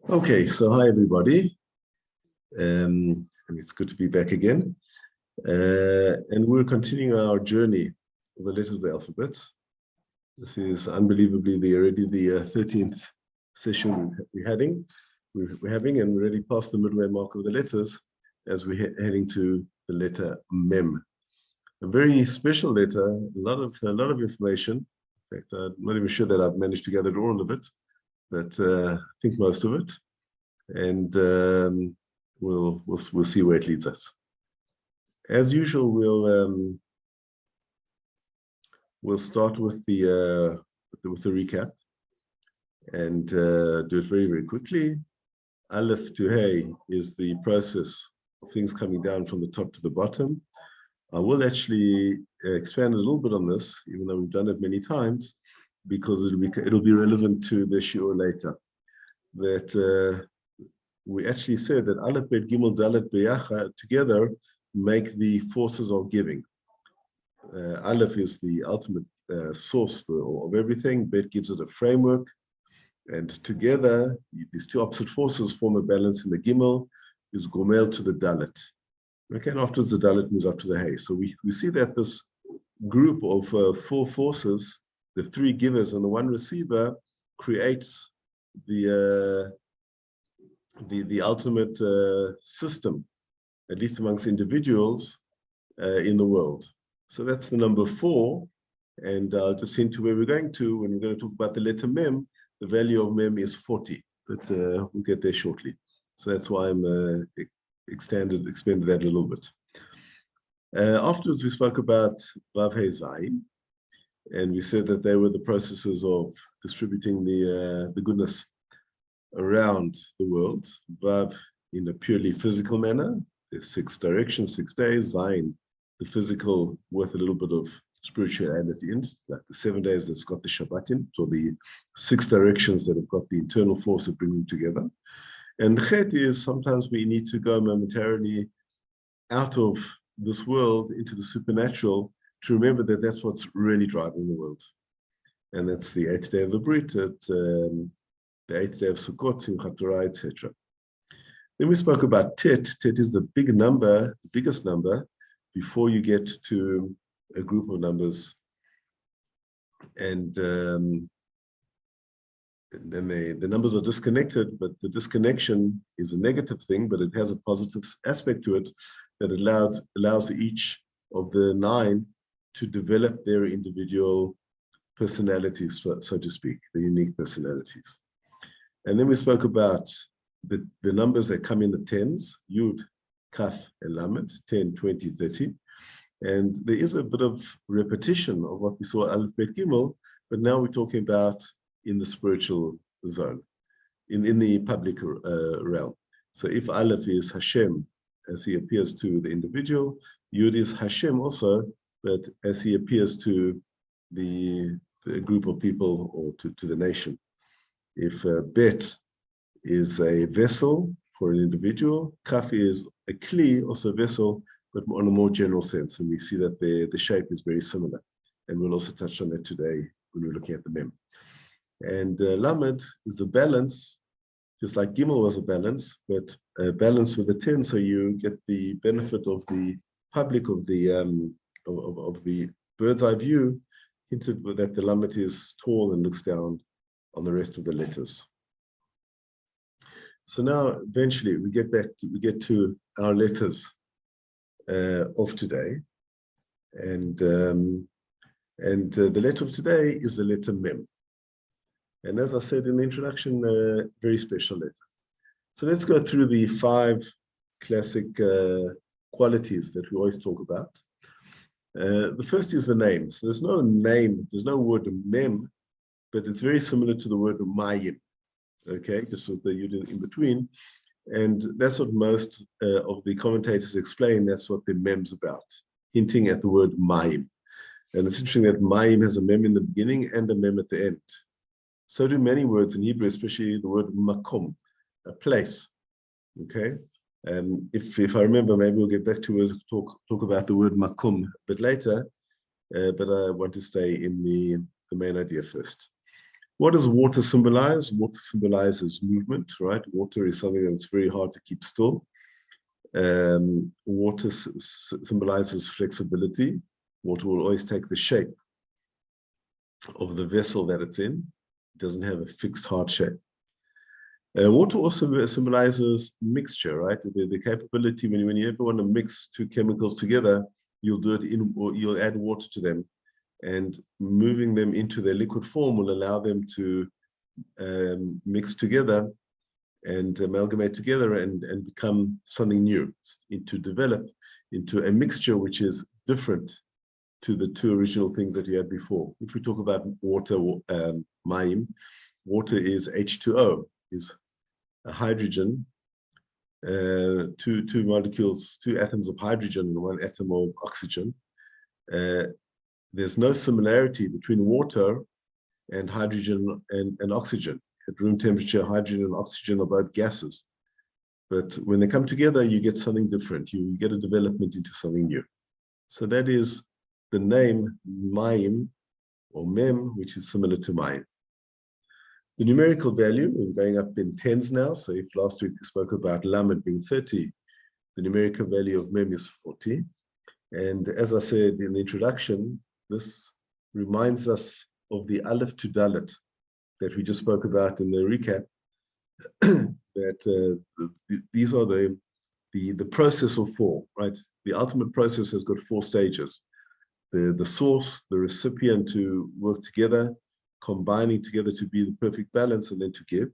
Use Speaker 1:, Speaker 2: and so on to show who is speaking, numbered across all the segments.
Speaker 1: Okay, so hi everybody, and it's good to be back again. And we're continuing our journey of the letters of the alphabet. This is unbelievably already the 13th session we're having, and we're already past the midway mark of the letters as we're heading to the letter Mem. A very special letter, a lot of information. In fact, I'm not even sure that I've managed to gather all of it, but I think most of it. And we'll see where it leads us. As usual, we'll start with the recap and do it very quickly. Aleph to Hey is the process of things coming down from the top to the bottom. I will actually expand a little bit on this, even though we've done it many times, because it'll be relevant to the shiur later. That we actually said that AlephBet, Gimel, Dalet, Beyacha together make the forces of giving. Aleph is the ultimate source of everything. Bet gives it a framework, and together these two opposite forces form a balance. In the Gimel is Gomel to the Dalet. Okay, and afterwards the Dalet moves up to the Hey. So we see that this group of four forces, the three givers and the one receiver, creates the ultimate system, at least amongst individuals in the world. So that's the number 4, and I'll just hint to where we're going to when we're going to talk about the letter Mem. The value of Mem is 40, but we'll get there shortly. So that's why I'm expanded that a little bit. Afterwards, we spoke about Vav He Zayin, and we said that they were the processes of distributing the goodness around the world. Vav in a purely physical manner. There's 6 directions, 6 days. Zayin, the physical with a little bit of spirituality in it, like the 7 days that's got the Shabbat in, or the 6 directions that have got the internal force that brings them together. And Chet is sometimes we need to go momentarily out of this world into the supernatural to remember that that's what's really driving the world. And that's the 8th day of the Brit, the 8th day of Sukkot, Simchat Torah, etc. Then we spoke about Tet. Tet is the big number, the biggest number, before you get to a group of numbers. And then the numbers are disconnected, but the disconnection is a negative thing, but it has a positive aspect to it that allows each of the 9 to develop their individual personalities, so to speak, the unique personalities. And then we spoke about the numbers that come in the 10s, Yud, Kaf, and Lamed, 10, 20, 30. And there is a bit of repetition of what we saw at Aleph, Bet, Gimel, but now we're talking about in the spiritual zone, in the public realm. So if Aleph is Hashem, as he appears to the individual, Yud is Hashem also, but as he appears to the group of people or to the nation. If Bet is a vessel for an individual, Kaf is a kli, also a vessel, but on a more general sense. And we see that the shape is very similar. And we'll also touch on that today when we're looking at the Mem. And Lamed is the balance, just like Gimel was a balance, but a balance with the 10, so you get the benefit of the public of the bird's eye view, hinted that the Lamed is tall and looks down on the rest of the letters. So now eventually we get to our letters of today, and the letter of today is the letter Mem. And as I said in the introduction, very special letter. So let's go through the 5 classic qualities that we always talk about. The first is the name. So there's no name, there's no word Mem, but it's very similar to the word Mayim. Okay, just with the Yud in between. And that's what most of the commentators explain. That's what the Mem's about, hinting at the word Mayim. And it's interesting that Mayim has a Mem in the beginning and a Mem at the end. So do many words in Hebrew, especially the word makom, a place. Okay, and if I remember, maybe we'll get back to talk about the word makom a bit later. But I want to stay in the main idea first. What does water symbolize? Water symbolizes movement, right? Water is something that's very hard to keep still. Water symbolizes flexibility. Water will always take the shape of the vessel that it's in. It doesn't have a fixed hard shape. Water also symbolizes mixture, right? The capability when you ever want to mix two chemicals together, you'll do it or you'll add water to them, and moving them into their liquid form will allow them to mix together and amalgamate together and become something new, to develop into a mixture which is different to the two original things that you had before. If we talk about water, mayim, water is H2O, is a hydrogen, two molecules, two atoms of hydrogen and one atom of oxygen. There's no similarity between water and hydrogen and oxygen. At room temperature, hydrogen and oxygen are both gases. But when they come together, you get something different. You get a development into something new. So that is the name mayim or mem, which is similar to mayim. The numerical value, we're going up in tens now. So if last week we spoke about lamed being 30, the numerical value of mem is 40. And as I said in the introduction, this reminds us of the aleph to dalet that we just spoke about in the recap, that these are the process of four, right? The ultimate process has got 4 stages. The source, the recipient to work together, combining together to be the perfect balance, and then to give.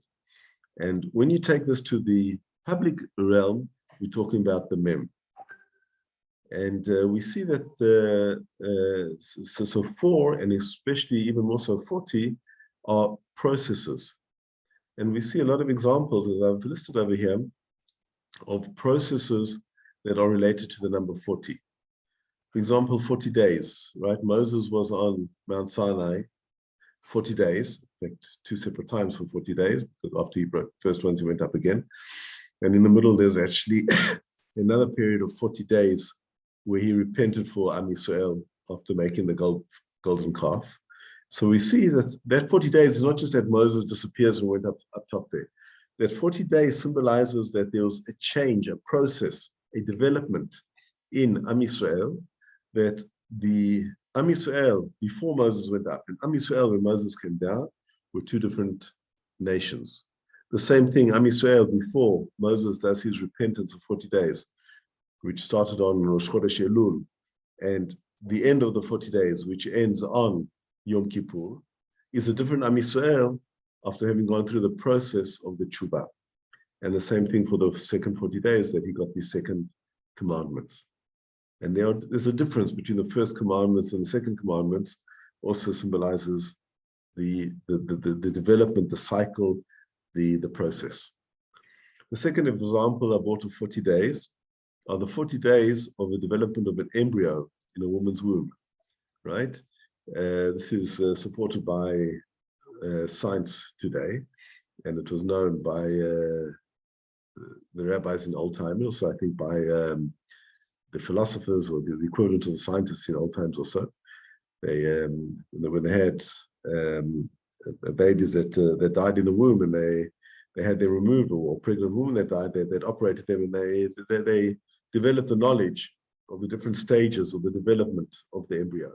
Speaker 1: And when you take this to the public realm, we're talking about the mem. And we see that so 4, and especially even more so 40, are processes. And we see a lot of examples, as I've listed over here, of processes that are related to the number 40. For example, 40 days, right? Moses was on Mount Sinai 40 days, in fact, 2 separate times for 40 days, because after he broke the first ones, he went up again. And in the middle, there's actually another period of 40 days where he repented for Am Yisrael after making the golden calf. So we see that 40 days is not just that Moses disappears and went up top there. That 40 days symbolizes that there was a change, a process, a development in Am Yisrael, that the Am Yisrael before Moses went up and Am Yisrael when Moses came down were 2 different nations. The same thing, Am Yisrael before Moses does his repentance of 40 days, which started on Rosh Chodesh Elul, and the end of the 40 days, which ends on Yom Kippur, is a different Am Yisrael after having gone through the process of the tshuva. And the same thing for the second 40 days, that he got the second commandments. And there's a difference between the first commandments and the second commandments, also symbolizes the development, the cycle, the process. The second example I brought of 40 days are the 40 days of the development of an embryo in a woman's womb, right? This is supported by science today, and it was known by the rabbis in old time, also I think by the philosophers or the equivalent of the scientists in old times also. They when they had babies that died in the womb, and they had them removed, or pregnant women that died, they'd operated them, and they developed the knowledge of the different stages of the development of the embryo.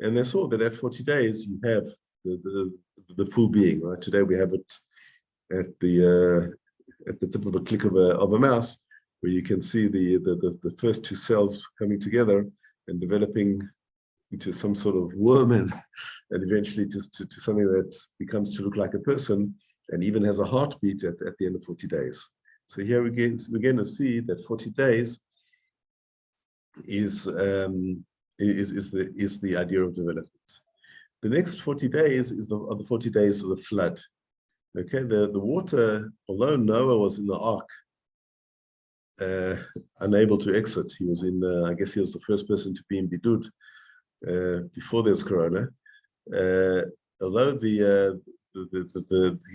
Speaker 1: And they saw that at 40 days, you have the full being, right? Today we have it at the tip of a click of a mouse, where you can see the first 2 cells coming together and developing into some sort of worm, and eventually just to something that becomes to look like a person, and even has a heartbeat at the end of 40 days. So here we're going to see that 40 days is the idea of development. The next 40 days are the 40 days of the flood. Okay, the water, although Noah was in the ark, unable to exit, he was in, I guess he was the first person to be in Bidud before there's Corona. Although he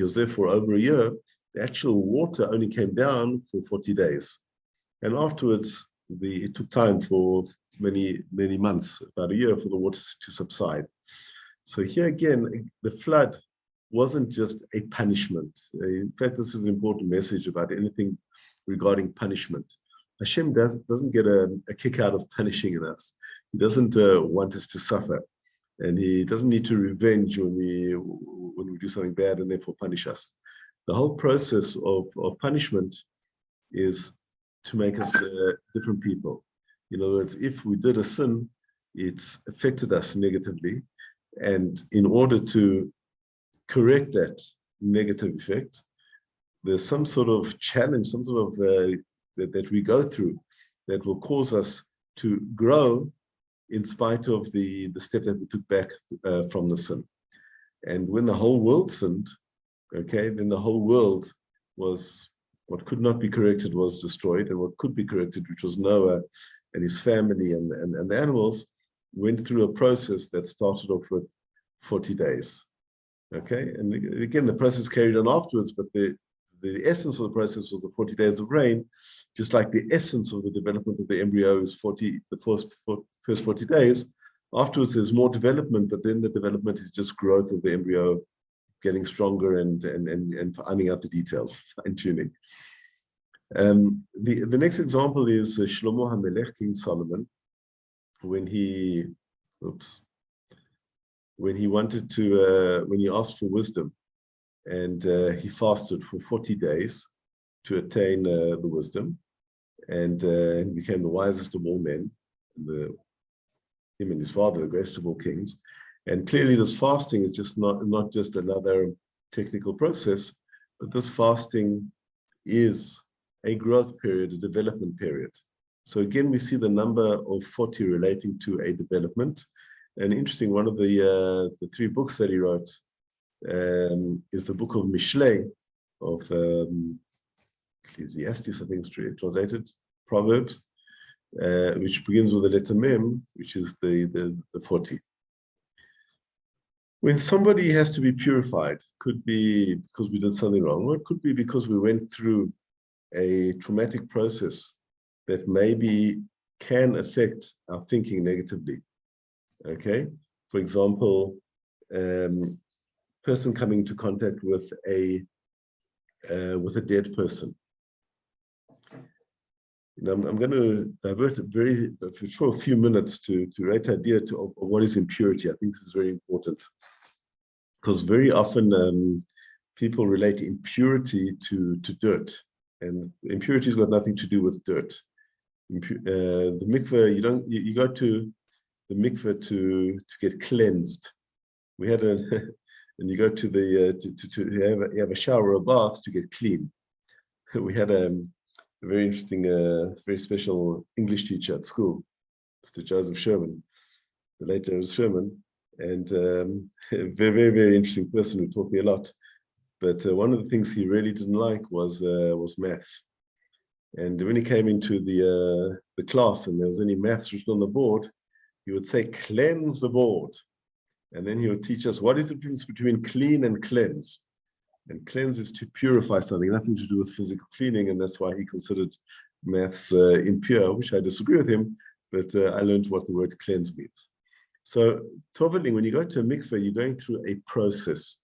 Speaker 1: was there for over a year, the actual water only came down for 40 days. And afterwards, it took time for many months, about a year, for the water to subside. So here again, the flood wasn't just a punishment. In fact, this is an important message about anything regarding punishment. Hashem doesn't get a kick out of punishing us. He doesn't want us to suffer. And he doesn't need to revenge when we do something bad and therefore punish us. The whole process of punishment is to make us different people. In other words, if we did a sin, it's affected us negatively. And in order to correct that negative effect, there's some sort of challenge, some sort of that we go through that will cause us to grow in spite of the step that we took back from the sin. And when the whole world sinned, okay, then the whole world was, what could not be corrected was destroyed, and what could be corrected, which was Noah and his family and the animals, went through a process that started off with 40 days. Okay, and again, the process carried on afterwards, but the essence of the process was the 40 days of rain, just like the essence of the development of the embryo is the first 40 days. Afterwards, there's more development, but then the development is just growth of the embryo, getting stronger and ironing out the details, fine-tuning. The next example is Shlomo HaMelech, King Solomon, when he wanted to, when he asked for wisdom, and he fasted for 40 days to attain the wisdom, and he became the wisest of all men, him and his father, the greatest of all kings. And clearly this fasting is just not just another technical process, but this fasting is a growth period, a development period. So again, we see the number of 40 relating to a development. And interesting, one of the 3 books that he wrote is the book of Mishlei, of Ecclesiastes, I think it's translated, Proverbs, which begins with the letter Mem, which is the 40. When somebody has to be purified, could be because we did something wrong, or it could be because we went through a traumatic process that maybe can affect our thinking negatively. Okay, for example, person coming into contact with a dead person. You know, I'm going to divert it for a few minutes to write idea of what is impurity. I think this is very important, because very often people relate impurity to dirt, and impurity has got nothing to do with dirt. The mikveh, you go to the mikveh to get cleansed. We had and you go to the you have a shower or a bath to get clean. We had a very interesting, very special English teacher at school, Mr. Joseph Sherman, the late Joseph Sherman, and a very, very interesting person who taught me a lot. But one of the things he really didn't like was maths. And when he came into the class and there was any maths written on the board, he would say, "Cleanse the board." And then he would teach us what is the difference between clean and cleanse. And cleanse is to purify something, nothing to do with physical cleaning. And that's why he considered maths impure, which I disagree with him, but I learned what the word cleanse means. So tovelling, when you go to a mikveh, you're going through a process.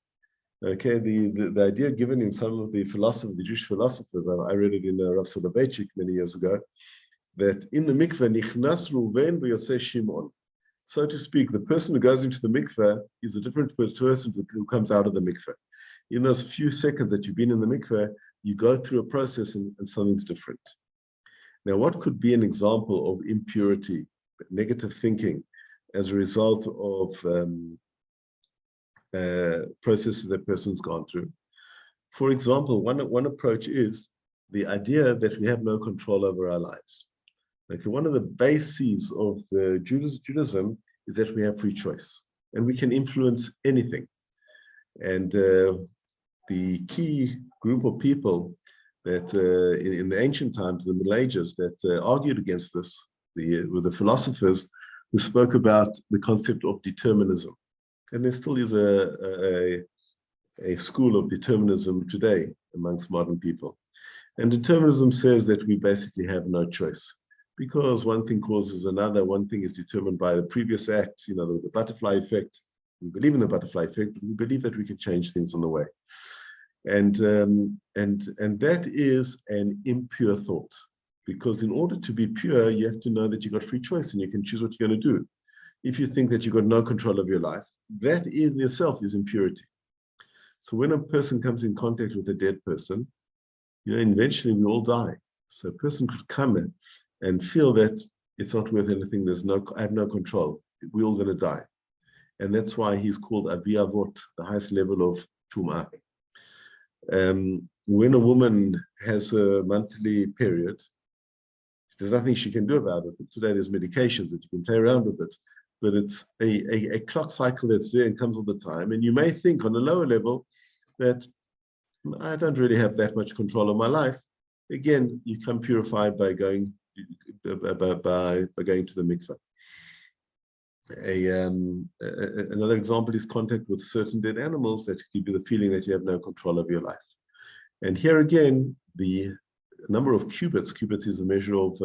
Speaker 1: Okay, the idea given in some of the philosophers, the Jewish philosophers, I read it in Rav Soloveitchik many years ago, that in the mikveh, nichnas Ruven v'yoseh Shimon. So to speak, the person who goes into the mikveh is a different person who comes out of the mikveh. In those few seconds that you've been in the mikveh, you go through a process and something's different. Now, what could be an example of impurity, negative thinking, as a result of processes that person's gone through? For example, one approach is the idea that we have no control over our lives. Okay, one of the bases of Judaism is that we have free choice, and we can influence anything. And the key group of people that in the ancient times, the Middle Ages, that argued against this were the philosophers who spoke about the concept of determinism. And there still is a school of determinism today amongst modern people. And determinism says that we basically have no choice, because one thing causes another. One thing is determined by the previous act, the butterfly effect. We believe in the butterfly effect, but we believe that we can change things on the way. And that is an impure thought, because in order to be pure, you have to know that you've got free choice and you can choose what you're going to do. If you think that you've got no control of your life, that in itself is impurity. So when a person comes in contact with a dead person, eventually we all die. So a person could come and feel that it's not worth anything. I have no control. We're all going to die. And that's why he's called Avi Avot, the highest level of Tum'ah. When a woman has a monthly period, there's nothing she can do about it. But today there's medications that you can play around with it. But it's a clock cycle that's there and comes all the time. And you may think on a lower level that I don't really have that much control of my life. Again, you come purified by going to the mikveh. Another example is contact with certain dead animals that give you the feeling that you have no control of your life. And here again, the number of cubits is a measure of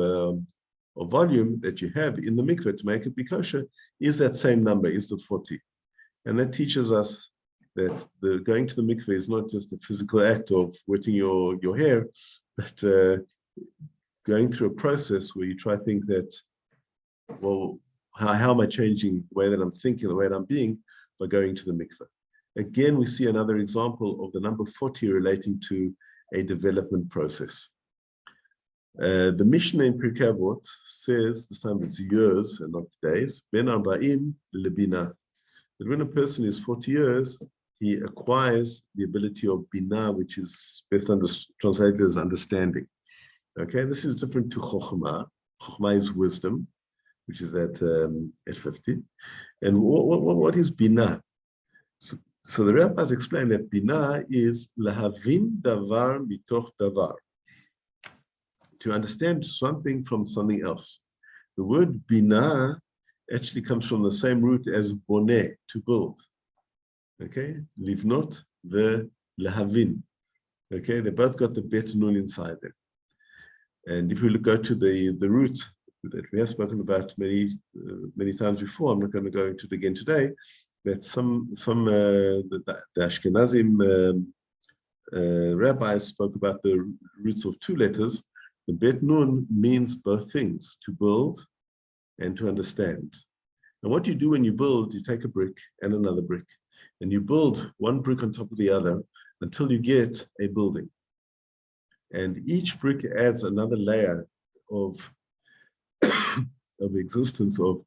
Speaker 1: volume that you have in the mikveh to make it be kosher, is that same number, is the 40. And that teaches us that going to the mikveh is not just a physical act of wetting your hair, but going through a process where you try to think that, well, how am I changing the way that I'm thinking, the way that I'm being, by going to the mikveh. Again, we see another example of the number 40 relating to a development process. The Mishnah in Pirkei Avot says, this time it's years and not days, ben arba'im lebina, that when a person is 40 years, he acquires the ability of bina, which is best translated as understanding. Okay, this is different to chokhmah. Chokhmah is wisdom, which is at 50. And what is bina? So the rabbis explain that bina is lahavin davar mitoch davar, to understand something from something else. The word bina actually comes from the same root as boneh, to build. Okay, livnot ve lahavin. Okay, they both got the bet nun inside them. And if we go to the root that we have spoken about many times before, I'm not going to go into it again today, that the Ashkenazim rabbis spoke about the roots of two letters. The bet nun means both things, to build and to understand. And what you do when you build, you take a brick and another brick, and you build one brick on top of the other until you get a building. And each brick adds another layer of existence, of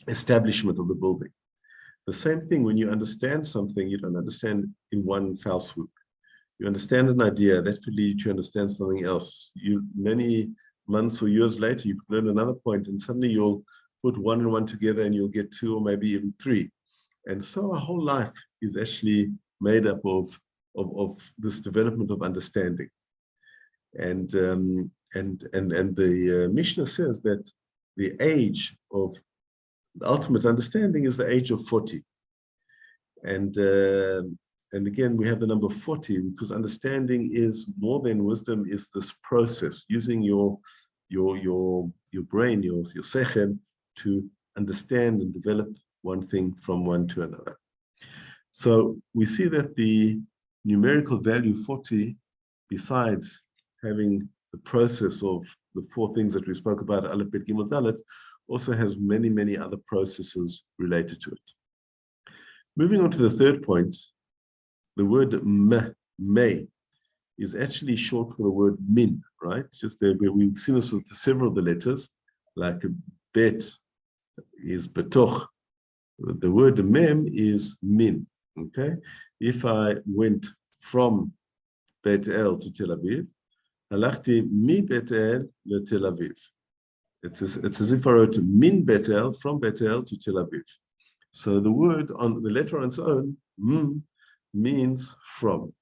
Speaker 1: establishment of the building. The same thing when you understand something, you don't understand in one foul swoop. You understand an idea that could lead you to understand something else. Many months or years later, you've learned another point, and suddenly you'll put one and one together and you'll get two or maybe even three. And so our whole life is actually made up of this development of understanding. And the Mishnah says that the age of the ultimate understanding is the age of 40. And again, we have the number 40 because understanding is more than wisdom, is this process, using your brain, your sechem, to understand and develop one thing from one to another. So we see that the numerical value 40, besides having the process of the four things that we spoke about, AlephBet, Gimel, Dalet, also has many, many other processes related to it. Moving on to the third point, the word may is actually short for the word min, right? Just there, we've seen this with several of the letters, like bet is betoch. The word mem is min, okay? If I went from Bet El to Tel Aviv, halachti mi Bet El le Tel Aviv. It's as if I wrote min Bet El, from Bet El to Tel Aviv. So the word on the letter on its own, means from.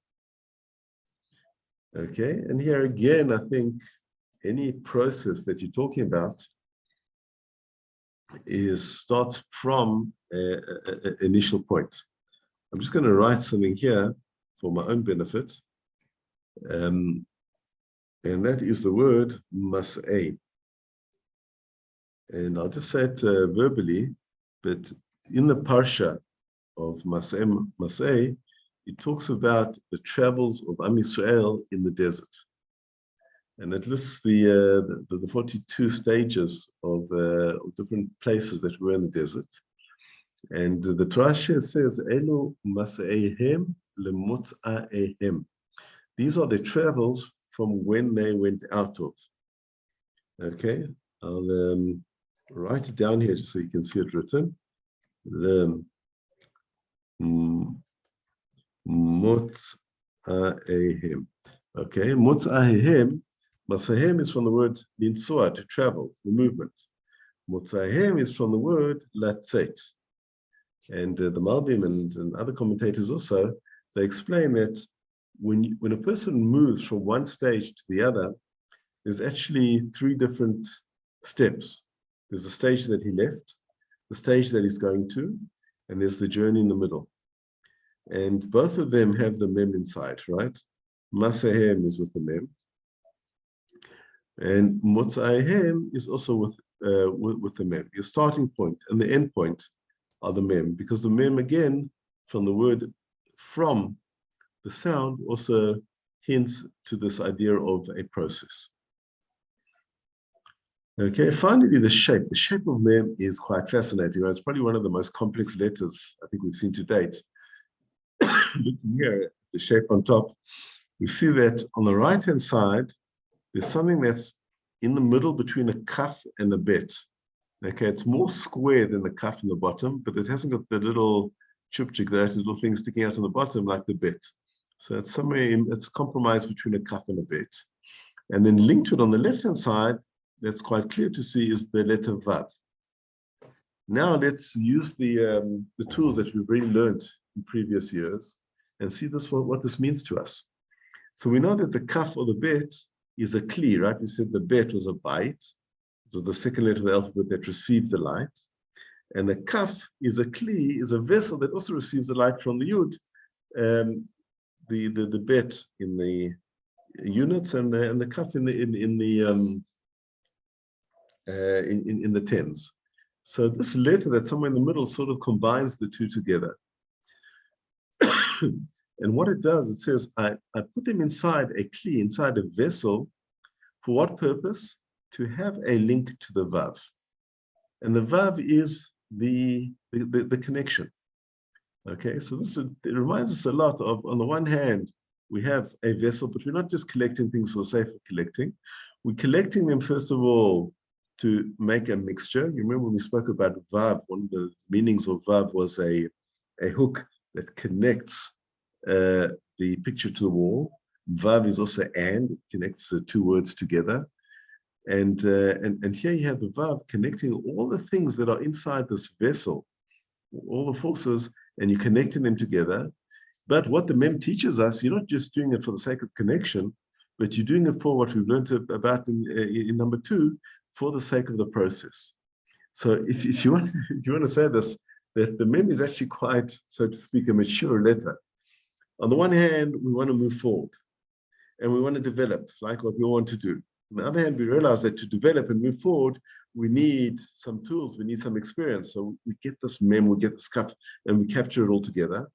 Speaker 1: Okay, and here again, I think any process that you're talking about starts from an initial point. I'm just going to write something here for my own benefit, and that is the word mas'ei. And I'll just say it verbally, but in the parsha of Mas'ei, it talks about the travels of Am Yisrael in the desert. And it lists the 42 stages of different places that were in the desert. And the Torah says, Elu Masa'ihem Lemutza'ihem. These are the travels from when they went out of. Okay, I'll write it down here just so you can see it written. Mutza'ihem. Okay, Mutza'ihem. Masa'hem is from the word linsua, to travel, the movement. Mutza'ihem is from the word latzet. And the Malbim and other commentators also, they explain that when a person moves from one stage to the other, there's actually three different steps. There's the stage that he left, the stage that he's going to, and there's the journey in the middle. And both of them have the mem inside, right? Masa'hem is with the mem. And Mutza'ihem is also with the mem. Your starting point and the end point are the mem, because the mem, again, from the word from, the sound also hints to this idea of a process. Okay, finally, the shape. The shape of mem is quite fascinating. It's probably one of the most complex letters I think we've seen to date. Looking here at the shape on top, we see that on the right-hand side, there's something that's in the middle between a kaf and a bet. Okay, it's more square than the kaf in the bottom, but it hasn't got the little chupchik, those little things sticking out on the bottom like the bet. So it's it's a compromise between a kaf and a bet. And then linked to it on the left-hand side, that's quite clear to see, is the letter vav. Now let's use the tools that we've already learned in previous years and see what this means to us. So we know that the kaf or the bet is a kli, right? We said the bet was a bite. It was the second letter of the alphabet that received the light. And the kaf is a kli, is a vessel that also receives the light from the yud. The bet in the units and the kaf in the tens. So this letter that's somewhere in the middle sort of combines the two together. And what it does, it says, I put them inside a kli, inside a vessel. For what purpose? To have a link to the vav. And the vav is the connection. Okay, so it reminds us a lot of, on the one hand, we have a vessel, but we're not just collecting things for the sake of collecting. We're collecting them, first of all, to make a mixture. You remember when we spoke about vav, one of the meanings of vav was a hook that connects the picture to the wall. Vav is also and, it connects the two words together. And here you have the vav connecting all the things that are inside this vessel, all the forces, and you're connecting them together. But what the mem teaches us, you're not just doing it for the sake of connection, but you're doing it for what we've learned about in number 2, for the sake of the process. So if you want to say this, that the mem is actually quite, so to speak, a mature letter. On the one hand, we want to move forward and we want to develop like what we want to do. On the other hand, we realize that to develop and move forward, we need some tools, we need some experience. So we get this mem, we get this cup, and we capture it all together.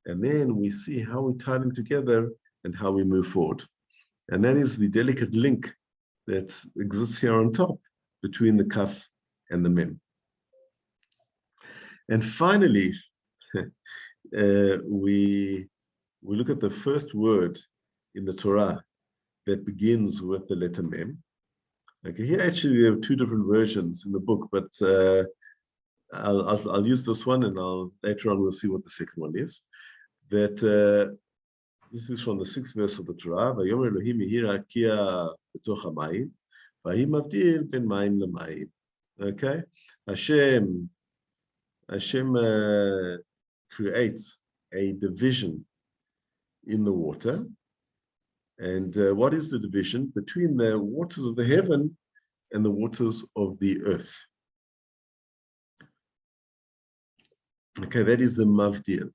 Speaker 1: And then we see how we tie them together and how we move forward. And that is the delicate link that exists here on top between the kaf and the mem. And finally, we look at the first word in the Torah that begins with the letter mem. Okay, here actually there are 2 different versions in the book, but I'll use this one, and later on we'll see what the second one is. That this is from the 6th verse of the Torah. Vayomer Elohim yehi rakia betoch hamayim, vahi mavdil ben mayim lemayim. Okay, Hashem creates a division in the water. And what is the division? Between the waters of the heaven and the waters of the earth. Okay, that is the mavdil.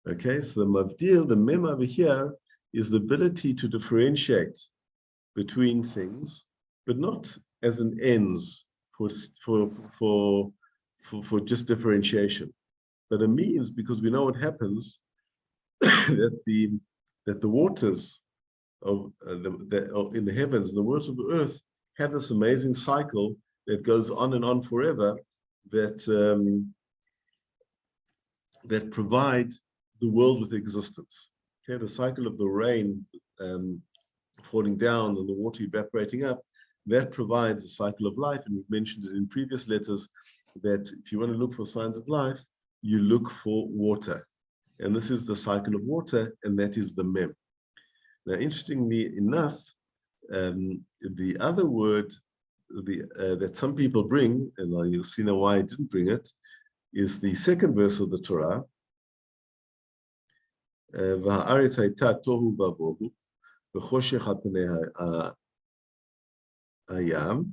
Speaker 1: Okay, so the mavdil, the mem over here, is the ability to differentiate between things, but not as an ends for just differentiation. but a means because we know what happens that the waters of in the heavens, the waters of the earth have this amazing cycle that goes on and on forever, that that provide the world with existence. Okay, the cycle of the rain falling down and the water evaporating up, that provides a cycle of life. And we've mentioned it in previous letters that if you want to look for signs of life, you look for water. And this is the cycle of water, and that is the mem. Now, interestingly enough, the other word that some people bring, and you'll see now why I didn't bring it, is the second verse of the Torah. והארץ הייתה תוהו ובוהו, וחושך על פני הים,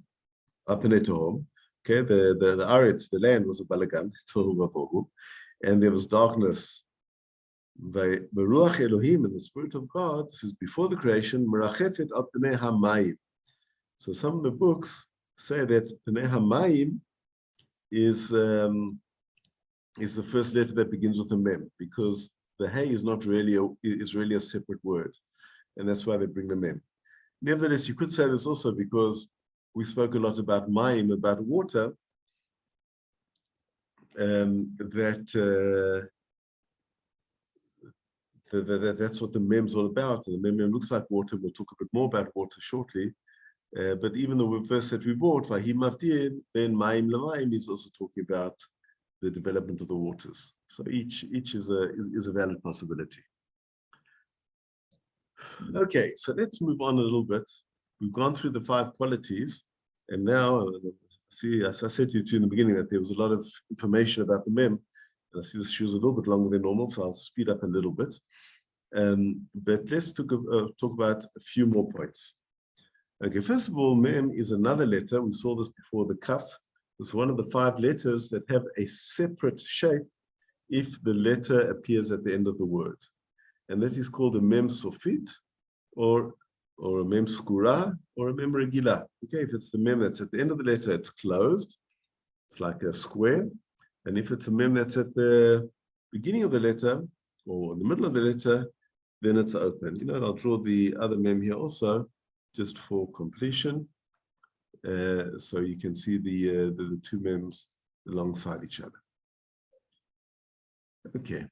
Speaker 1: על פני תהום. Okay, the Aretz, the land was a balagan, tohu vabohu, and there was darkness. By Ruach Elohim, and the Spirit of God, this is before the creation, merachefet al pnei hamayim. So some of the books say that pnei hamayim is the first letter that begins with a mem, because the hay is not really a separate word, and that's why they bring the mem. Nevertheless, you could say this also because we spoke a lot about mayim, about water, that's what the mem's all about. And the mem looks like water. We'll talk a bit more about water shortly. But even the verse that we brought, Vahim Avdir, Ben Mayim Lamayim, is also talking about the development of the waters. So each is a valid possibility. Okay, so let's move on a little bit. We've gone through the 5 qualities, and now, see, as I said to you in the beginning, that there was a lot of information about the mem, and I see this show is a little bit longer than normal, so I'll speed up a little bit. But let's talk about a few more points. Okay, first of all, mem is another letter. We saw this before, the kaf. It's one of the 5 letters that have a separate shape if the letter appears at the end of the word. And that is called a mem sofit, or a mem skura, or a mem regila. Okay, if it's the mem that's at the end of the letter, it's closed. It's like a square. And if it's a mem that's at the beginning of the letter, or in the middle of the letter, then it's open. You know, and I'll draw the other mem here also, just for completion. So you can see the 2 mems alongside each other. Okay.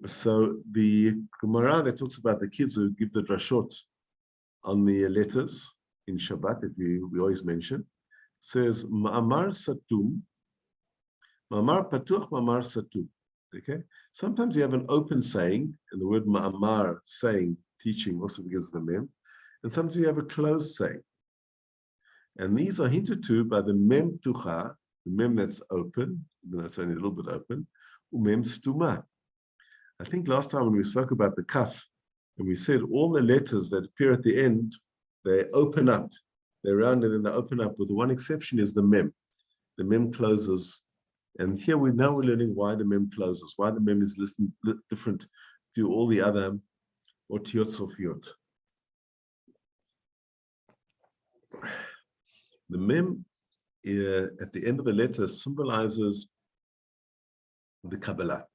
Speaker 1: So the Gemara that talks about the kids who give the drashot on the letters in Shabbat that we always mention, says Ma'amar Satum, Ma'amar Patuch, Ma'amar Satum. Okay. Sometimes you have an open saying, and the word Ma'amar, saying, teaching, also begins with a mem, and sometimes you have a closed saying. And these are hinted to by the mem tucha, the mem that's open, even though it's only a little bit open, mem stuma. I think last time when we spoke about the kaf, and we said all the letters that appear at the end, they open up, they round and then they open up, with the one exception is the mem. The mem closes. And here we're learning why the mem closes, why the mem is different to all the other otiyot sofiyot. The mem at the end of the letter symbolizes the Kabbalah,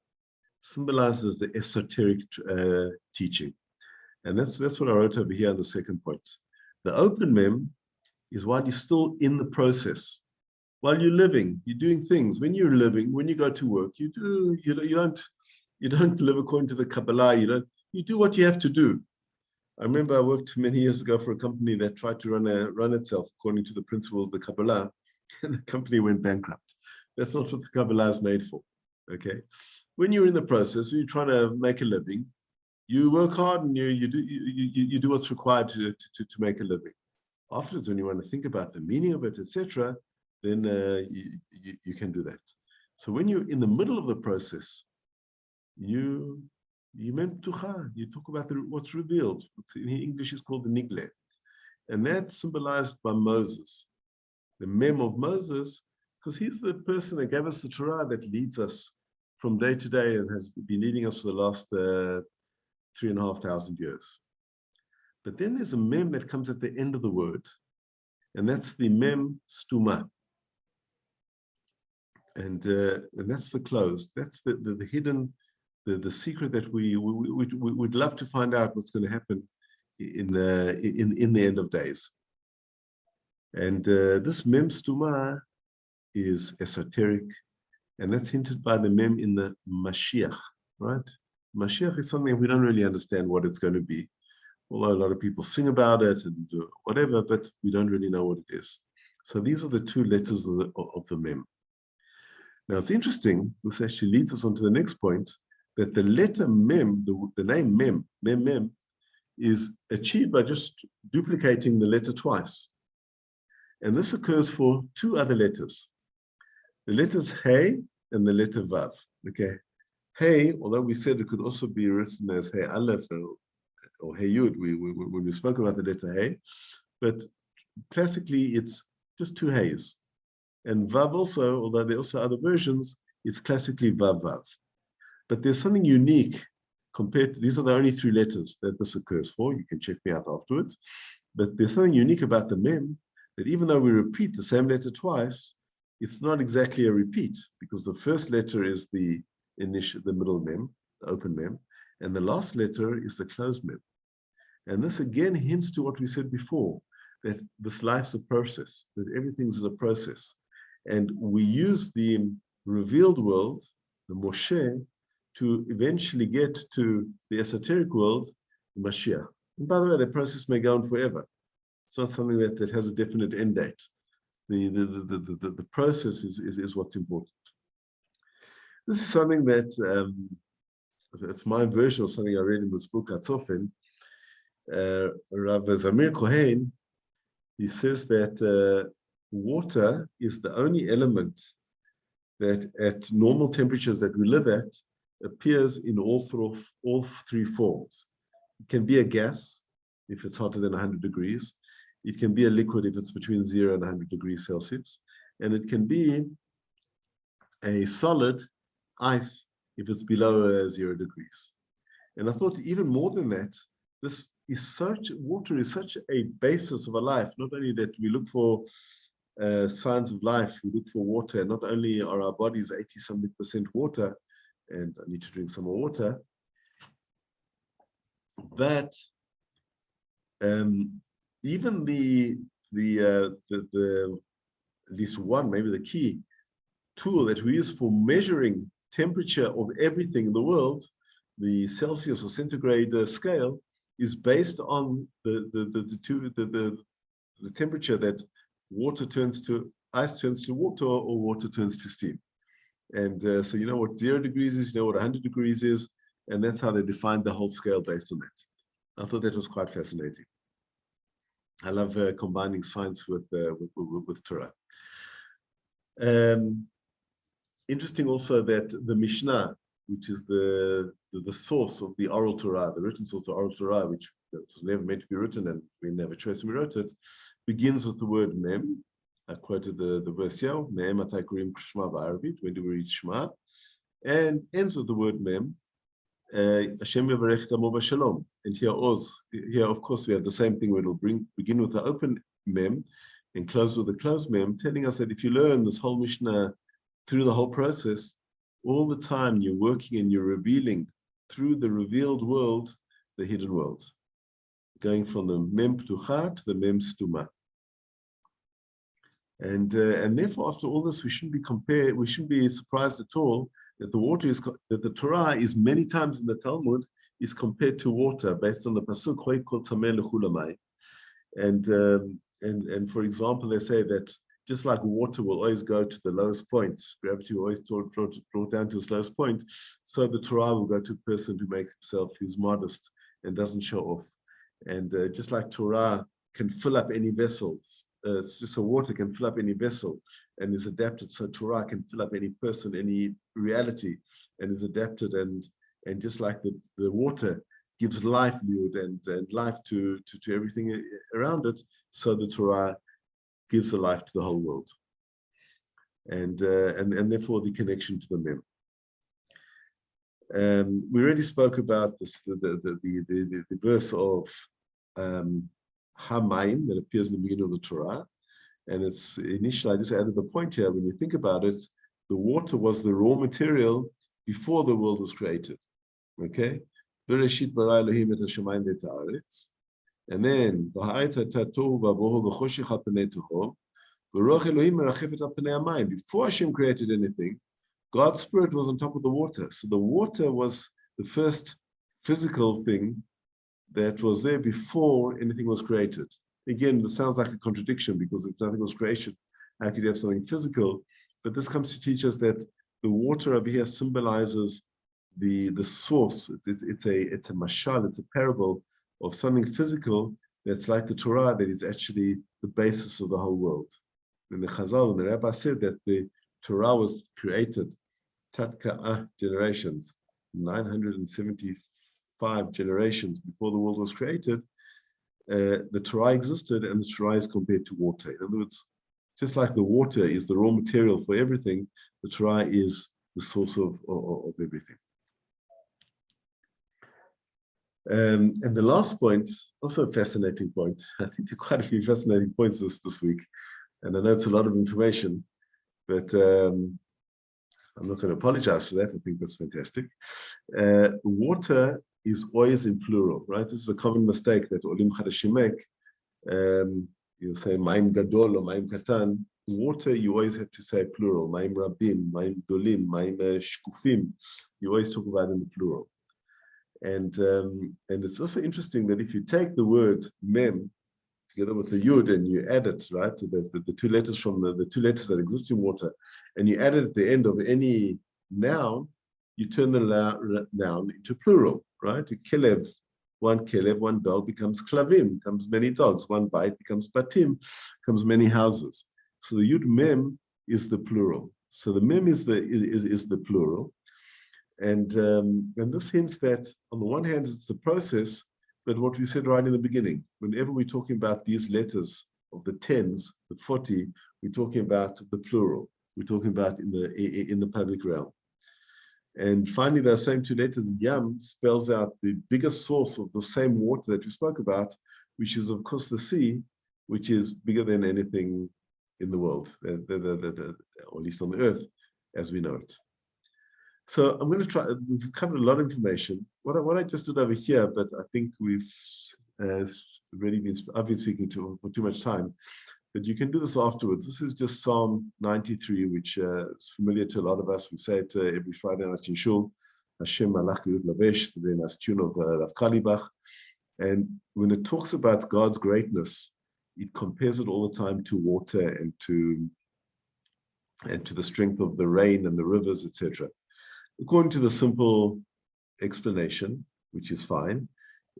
Speaker 1: symbolizes the esoteric teaching. And that's what I wrote over here on the second point. The open mem is while you're still in the process. While you're living, you're doing things. When you're living, when you go to work, you don't live according to the Kabbalah. You do what you have to do. I remember I worked many years ago for a company that tried to run itself according to the principles of the Kabbalah, and the company went bankrupt. That's not what the Kabbalah is made for. Okay, when you're in the process, you're trying to make a living. You work hard and you do what's required to make a living. Afterwards, when you want to think about the meaning of it, etc., then you can do that. So when you're in the middle of the process, you talk about what's revealed. In English is called the nigle, and that's symbolized by Moses, the mem of Moses, because he's the person that gave us the Torah that leads us from day to day and has been leading us for the last 3,500 years. But then there's a mem that comes at the end of the word, and that's the mem stuma. And that's the closed. That's the hidden, the secret that we'd love to find out what's going to happen in the end of days. And this mem stuma is esoteric, and that's hinted by the mem in the Mashiach, right? Mashiach is something we don't really understand what it's going to be, although a lot of people sing about it and whatever, but we don't really know what it is. So these are the two letters of the mem. Now it's interesting, this actually leads us on to the next point, that the letter mem, the name mem, is achieved by just duplicating the letter twice. And this occurs for two other letters. The letters Hey and the letter Vav. Okay. Hey, although we said it could also be written as Hey Aleph or Hey Yud, when we spoke about the letter Hey, but classically it's just two Heys. And Vav also, although there are also other versions, it's classically Vav Vav. But there's something unique compared to, these are the only three letters that this occurs for. You can check me out afterwards. But there's something unique about the mem, that even though we repeat the same letter twice, it's not exactly a repeat, because the first letter is the middle mem, the open mem, and the last letter is the closed mem. And this again hints to what we said before, that this life's a process, that everything's a process. And we use the revealed world, the Moshe, to eventually get to the esoteric world, the Mashiach. And by the way, the process may go on forever. It's not something that has a definite end date. The process is what's important. This is something that, it's my version of something I read in this book, Atzofen. Rav Zamir Kohen, he says that water is the only element that at normal temperatures that we live at appears in all three forms. It can be a gas if it's hotter than 100 degrees. It can be a liquid if it's between 0 and 100 degrees Celsius. And it can be a solid, ice, if it's below 0 degrees. And I thought even more than that, water is such a basis of a life. Not only that we look for signs of life, we look for water. Not only are our bodies 80-something% water, and I need to drink some more water, but even the at least one, maybe the key tool that we use for measuring temperature of everything in the world, the Celsius or centigrade scale, is based on the temperature that ice turns to water, or water turns to steam. And so you know what 0 degrees is, you know what 100 degrees is, and that's how they defined the whole scale based on that. I thought that was quite fascinating. I love combining science with Torah. Interesting also that the Mishnah, which is the source of the oral Torah, the written source of the oral Torah, which was never meant to be written and we didn't have a choice when we wrote it, begins with the word mem. I quoted the verse here, mem atay kurim shma ba'arabit, when do we read Shema, and ends with the word mem, Hashem yavarech amo b'shalom. And here of course we have the same thing where it'll begin with the open mem and close with the closed mem, telling us that if you learn this whole Mishnah through the whole process, all the time you're working and you're revealing through the revealed world, the hidden world, going from the mem ptucha to the mem stuma. And therefore, after all this, we shouldn't be surprised at all that the Torah is many times in the Talmud is compared to water based on the pasuk Hoi kol tzameh lechulamai. And for example, they say that just like water will always go to the lowest point, gravity will always brought down to its lowest point, so the Torah will go to a person who makes himself, who's modest and doesn't show off. And just like Torah can fill up any vessels, so water can fill up any vessel and is adapted, so Torah can fill up any person, any reality, and is adapted. And just like the water gives livelihood and life to everything around it, so the Torah gives a life to the whole world. And therefore the connection to the mem. We already spoke about this, the verse of Hamayim that appears in the beginning of the Torah. And it's initially, I just added the point here, when you think about it, the water was the raw material before the world was created. Okay? Berashit bara Elohim et hashamayim v'et haaretz. And then, v'haaretz hayta tohu v'avohu v'choshech al pnei tohu, v'ruach Elohim merachefet al pnei hamayim. Before Hashem created anything, God's spirit was on top of the water. So the water was the first physical thing that was there before anything was created. Again, this sounds like a contradiction, because if nothing was creation, how could you have something physical? But this comes to teach us that the water over here symbolizes the source. It's a mashal, it's a parable of something physical that's like the Torah, that is actually the basis of the whole world. And the Chazal and the Rabbi said that the Torah was created tatka'ah generations, 975 generations before the world was created. The Torah existed, and the Torah is compared to water. In other words, just like the water is the raw material for everything, the Torah is the source of everything. And the last point, also a fascinating point. I think there are quite a few fascinating points this week, and I know it's a lot of information, but I'm not going to apologize for that. I think that's fantastic. Water is always in plural, right? This is a common mistake that Olim Chadashim make. You say Maim Gadol or Maim Katan. Water, you always have to say plural. Maim Rabim, Maim Dolim, Maim Shkufim. You always talk about in the plural. And it's also interesting that if you take the word Mem together with the Yud and you add it, right, to the two letters from the two letters that exist in water, and you add it at the end of any noun, you turn the noun into plural, right? A kelev, one dog becomes klavim, becomes many dogs. One bite becomes batim, becomes many houses. So the Yud Mem is the plural. So the Mem is the plural. And this hints that on the one hand, it's the process, but what we said right in the beginning, whenever we're talking about these letters of the tens, the 40, we're talking about the plural. We're talking about in the public realm. And finally, those same two letters, Yam, spells out the biggest source of the same water that we spoke about, which is, of course, the sea, which is bigger than anything in the world, or at least on the earth, as we know it. So I'm going to try, we've covered a lot of information. What I just did over here, but I think I've been speaking for too much time, but you can do this afterwards. This is just Psalm 93, which is familiar to a lot of us. We say it every Friday night in Shul. Hashem Malach Yud Lavesh, the very nice tune of Rav Kalibach. And when it talks about God's greatness, it compares it all the time to water and to the strength of the rain and the rivers, etc. According to the simple explanation, which is fine,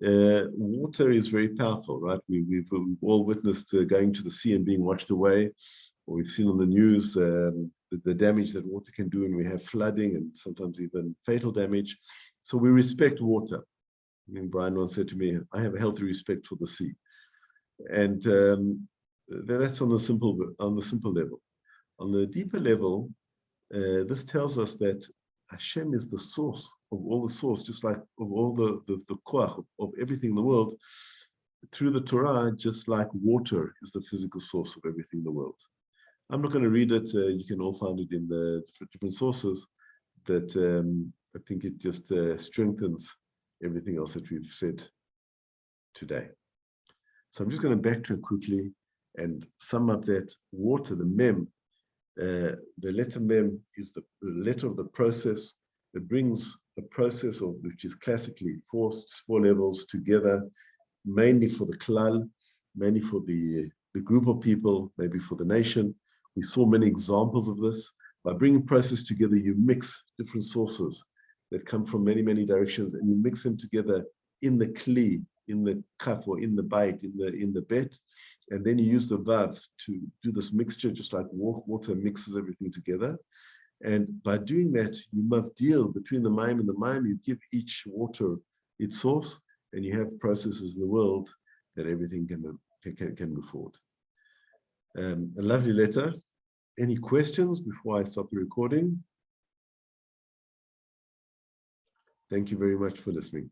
Speaker 1: water is very powerful, right? We've all witnessed going to the sea and being washed away, or we've seen on the news the damage that water can do, and we have flooding and sometimes even fatal damage. So we respect water. I mean, Brian once said to me, I have a healthy respect for the sea. And that's on the simple level. On the deeper level, this tells us that Hashem is the source of all the source, just like of all the koach of everything in the world, through the Torah, just like water is the physical source of everything in the world. I'm not going to read it. You can all find it in the different sources, but I think it just strengthens everything else that we've said today. So I'm just going to backtrack quickly and sum up that water, the Mem. The letter Mem is the letter of the process. It brings a process which is classically four levels together, mainly for the klal, mainly for the group of people, maybe for the nation. We saw many examples of this. By bringing process together, you mix different sources that come from many, many directions, and you mix them together in the kli, in the kaf, or in the bait, in the bet. And then you use the vav to do this mixture, just like water mixes everything together. And by doing that, you must deal between the maim and the maim. You give each water its source, and you have processes in the world that everything can move forward. A lovely letter. Any questions before I stop the recording? Thank you very much for listening.